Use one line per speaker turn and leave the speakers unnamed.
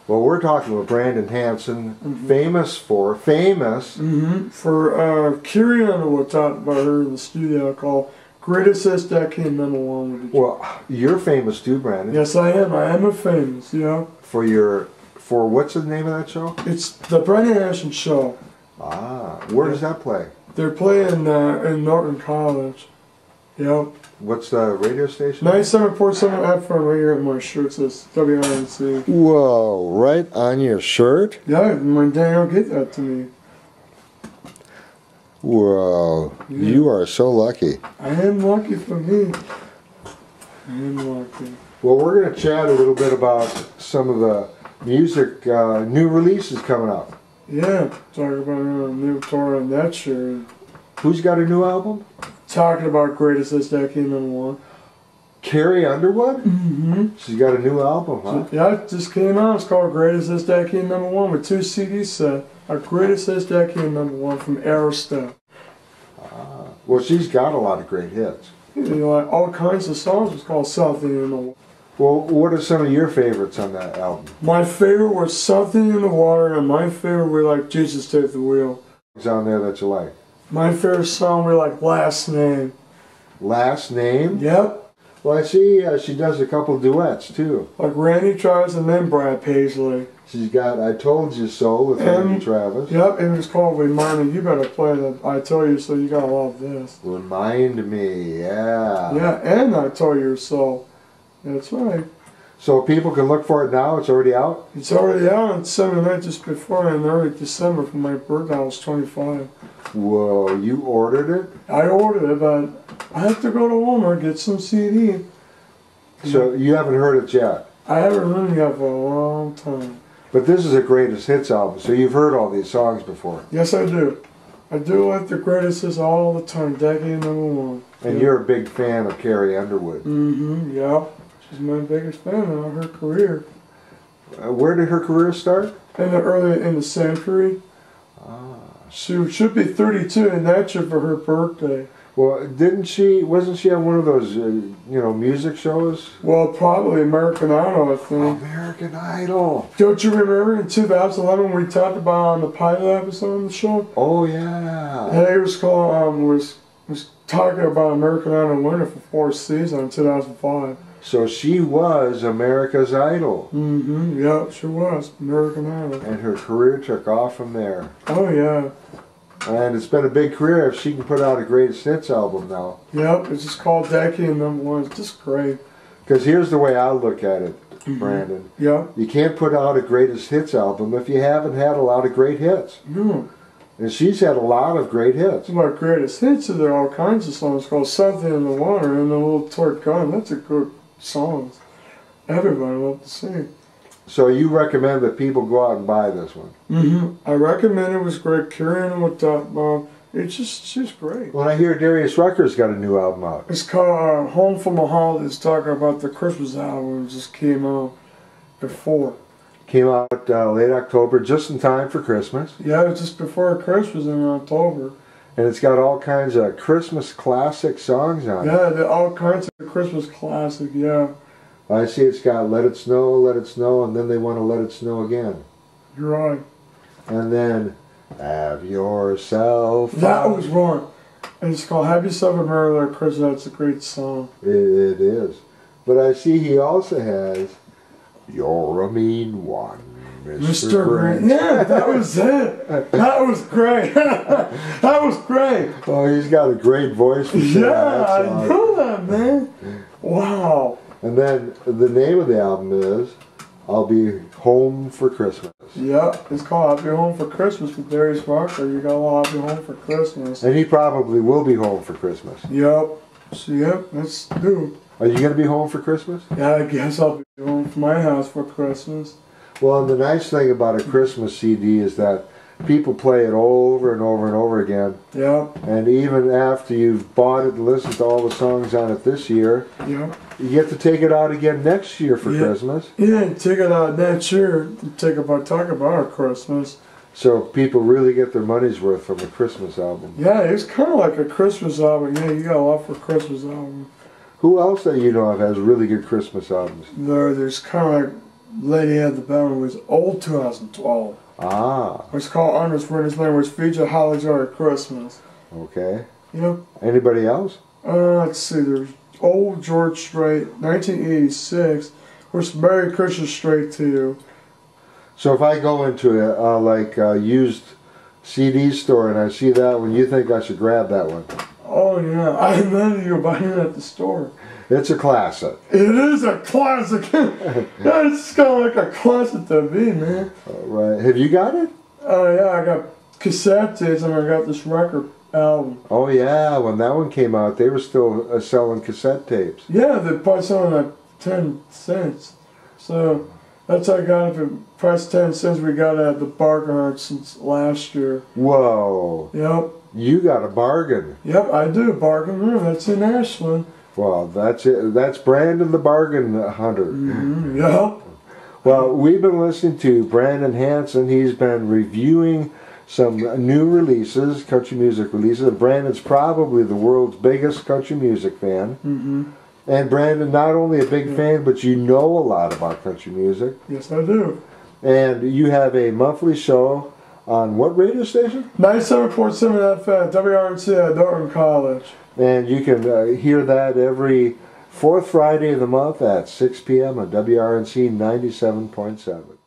Well, we're talking about Brandon Hanson, famous for
Carrie Underwood talked about her in the studio called Greatest Hits that came #1 with the
Well, you're famous too, Brandon.
Yes, I am. I am a famous,
For what's the name of that show?
It's the Brandon Hanson Show.
Ah, where does that play?
They're playing in Norton College. Yep.
What's the radio station?
97.7 FM right here on my shirt. It says WRNC.
Whoa, right on your shirt?
Yeah, my dad will get that to me.
Whoa, you are so lucky.
I am lucky for me. I am lucky.
Well, we're going to chat a little bit about some of the music, new releases coming up.
Yeah, talking about a new tour on that shirt.
Who's got a new album?
Talking about Greatest Hits that came #1.
Carrie Underwood?
Mm-hmm.
She's got a new album, huh?
Yeah, it just came out. It's called Greatest Hits that came #1 with 2 CDs set. Our Greatest Hits that came #1 from Aerostep.
Well, she's got a lot of great hits.
Like all kinds of songs. It's called Something in the Water.
Well, what are some of your favorites on that album?
My favorite was Something in the Water, and my favorite were like Jesus Take the Wheel.
What's on there that you like?
My favorite song were like Last Name.
Last Name?
Yep.
Well, I see she does a couple duets too.
Like Randy Travis and then Brad Paisley.
She's got I Told You So with Randy Travis.
Yep, and it's called Remind Me. You better play the I Tell You So. You gotta love this.
Remind Me, yeah.
Yeah, and I Told You So. That's right.
So people can look for it now? It's already out?
It's already out. It's Sunday night just before in early December for my birthday. I was 25.
Whoa, you ordered it?
I ordered it, but I have to go to Walmart get some CD.
So you haven't heard it yet?
I haven't heard it yet for a long time.
But this is a greatest hits album, so you've heard all these songs before.
Yes, I do. I do like the greatest hits all the time. Decade #1.
And you're a big fan of Carrie Underwood.
Mm-hmm, yeah. She's my biggest fan of her career.
Where did her career start?
In the century. She should be 32 in that year for her birthday.
Well, wasn't she on one of those, music shows?
Well, probably American Idol, I think.
American Idol.
Don't you remember in 2011 we talked about on the pilot episode of the show?
Oh, yeah.
Hey, it was called, was talking about American Idol winner for 4th season in 2005.
So she was America's Idol.
Mm-hmm, yeah, she was. American Idol.
And her career took off from there.
Oh, yeah.
And it's been a big career if she can put out a greatest hits album now.
Yep, it's just called Decade #1. It's just great.
Because here's the way I look at it, Brandon.
Yeah.
You can't put out a greatest hits album if you haven't had a lot of great hits.
No.
And she's had a lot of great hits.
My greatest hits, there are all kinds of songs called Something in the Water and The Little Toy Gun. That's a good song. Everybody loves to sing.
So you recommend that people go out and buy this one?
Mm-hmm. I recommend it. Was great. Carrying with she's great.
Well, I hear Darius Rucker's got a new album out.
It's called Home from the Holidays, talking about the Christmas album. It just came out before.
Came out late October, just in time for Christmas.
Yeah, it was just before Christmas in October.
And it's got all kinds of Christmas classic songs on it.
Yeah, all kinds of Christmas classic, yeah.
I see it's got Let It Snow, and then they want to Let It Snow again.
You're right.
And then Have Yourself...
That was wrong. And it's called Have Yourself a Merry Little Christmas. That's a great song.
It is. But I see he also has You're a Mean One, Mr. Grinch.
Yeah, that was it. That was great. That was great.
Oh, he's got a great voice for singing that song.
I know that, man. Wow.
And then the name of the album is I'll Be Home for Christmas.
Yep, it's called I'll Be Home for Christmas with Darius Rucker. You got I'll Be Home for Christmas.
And he probably will be home for Christmas.
Yep. So, yep, let's do.
Are you going to be home for Christmas?
Yeah, I guess I'll be home from my house for Christmas.
Well, and the nice thing about a Christmas CD is that people play it over and over and over again.
Yeah.
And even after you've bought it and listened to all the songs on it this year,
yeah,
you get to take it out again next year for Christmas.
Yeah, take it out next year. Talk about our Christmas.
So people really get their money's worth from a Christmas album.
Yeah, it's kind of like a Christmas album. Yeah, you got a lot for a Christmas album.
Who else that you know of has really good Christmas albums?
There's kind of like Lady had the Bell was old 2012.
Ah.
It's called Honest Witness Man, which featured Holly Jolly Christmas.
Okay.
Yep.
Anybody else?
Let's see, there's Old George Strait, 1986, which Merry Christmas Strait to You.
So if I go into a used CD store and I see that one, you think I should grab that one?
Oh yeah, I remember you buying it at the store.
It's a classic.
It is a classic. It's kind of like a classic to me, man.
Right. Have you got it?
Oh yeah, I got cassette tapes and I got this record album.
Oh yeah, when that one came out, they were still selling cassette tapes.
Yeah, they probably selling at 10 cents. So that's how I got it for price 10 cents. We got it at the Bargain Hunt since last year.
Whoa.
Yep.
You got a bargain.
Yep, I do. Bargain Room. That's in Ashland.
Well, that's it. That's Brandon the Bargain Hunter.
Mm-hmm. Yep.
Well, we've been listening to Brandon Hanson. He's been reviewing some new releases, country music releases. And Brandon's probably the world's biggest country music fan.
Mm-hmm.
And Brandon, not only a big fan, but you know a lot about country music.
Yes, I do.
And you have a monthly show on what radio station?
97.7 FM, WRNC at Dorton College.
And you can hear that every fourth Friday of the month at 6 p.m. on WRNC 97.7.